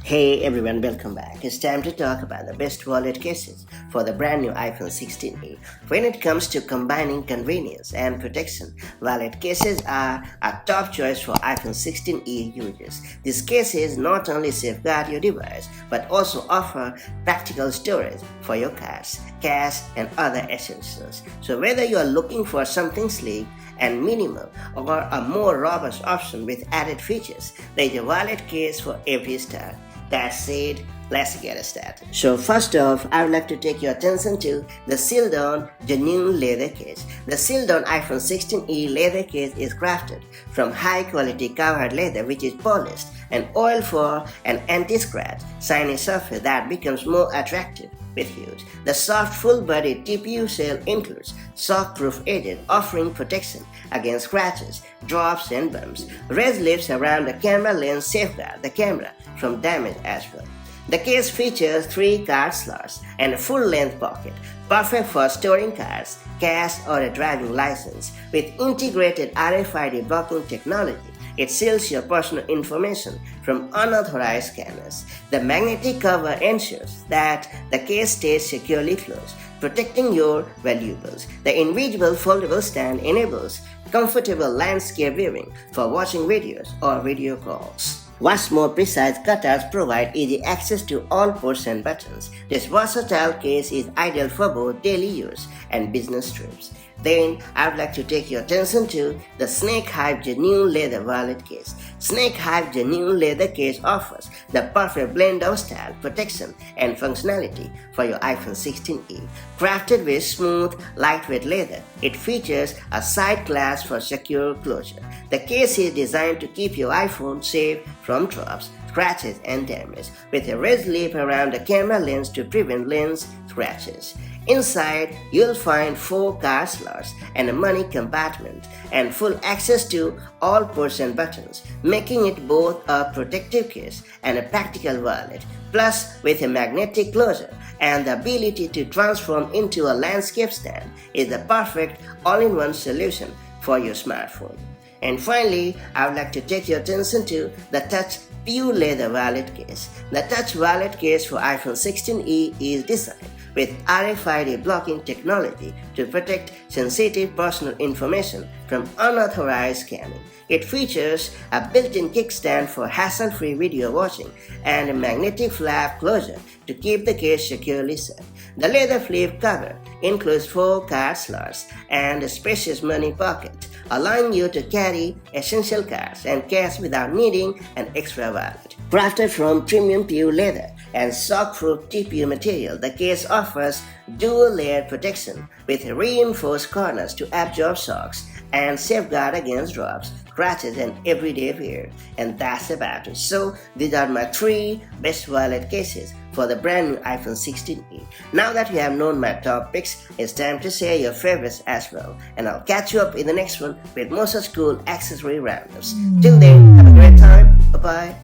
Hey everyone, welcome back. It's time to talk about the best wallet cases for the brand new iPhone 16e. When it comes to combining convenience and protection, wallet cases are a top choice for iPhone 16e users. These cases not only safeguard your device but also offer practical storage for your cards, cash, and other essentials. So whether you are looking for something sleek and minimal or a more robust option with added features, there is a wallet case for every style. That said, let's get started. So first off, I would like to take your attention to the sealed-on genuine leather case. The sealed-on iPhone 16e leather case is crafted from high-quality cowhide leather which is polished and oiled for an anti-scratch, shiny surface that becomes more attractive with use. The soft, full-bodied TPU shell includes shock-proof edges offering protection against scratches, drops, and bumps. Raised lips around the camera lens safeguard the camera from damage as well. The case features 3 card slots and a full-length pocket, perfect for storing cards, cash, or a driving license. With integrated RFID blocking technology, it seals your personal information from unauthorized scanners. The magnetic cover ensures that the case stays securely closed, protecting your valuables. The invisible foldable stand enables comfortable landscape viewing for watching videos or video calls. What's more, precise cutters provide easy access to all ports and buttons. This versatile case is ideal for both daily use and business trips. Then, I would like to take your attention to the Snake Hive Genuine Leather Wallet Case. Snake Hive Genuine Leather Case offers the perfect blend of style, protection, and functionality for your iPhone 16e. Crafted with smooth, lightweight leather, it features a side clasp for secure closure. The case is designed to keep your iPhone safe from drops, scratches, and damage, with a raised lip around the camera lens to prevent lens scratches. Inside, you'll find 4 card slots and a money compartment and full access to all ports and buttons, making it both a protective case and a practical wallet. Plus, with a magnetic closure and the ability to transform into a landscape stand, is the perfect all-in-one solution for your smartphone. And finally, I would like to take your attention to the Touch Pure Leather Wallet Case. The Touch Wallet Case for iPhone 16e is designed with RFID blocking technology to protect sensitive personal information from unauthorized scanning. It features a built-in kickstand for hassle-free video watching and a magnetic flap closure to keep the case securely set. The leather flip cover includes 4 card slots and a spacious money pocket, allowing you to carry essential cards and cash without needing an extra wallet. Crafted from premium pure leather and shock-proof TPU material, the case offers dual-layered protection with reinforced corners to absorb shocks and safeguard against drops, scratches, and everyday wear. And that's about it. So these are my 3 best wallet cases for the brand new iPhone 16e. Now that you have known my top picks, it's time to share your favorites as well. And I'll catch you up in the next one with more such cool accessory roundups. Till then, have a great time. Bye-bye.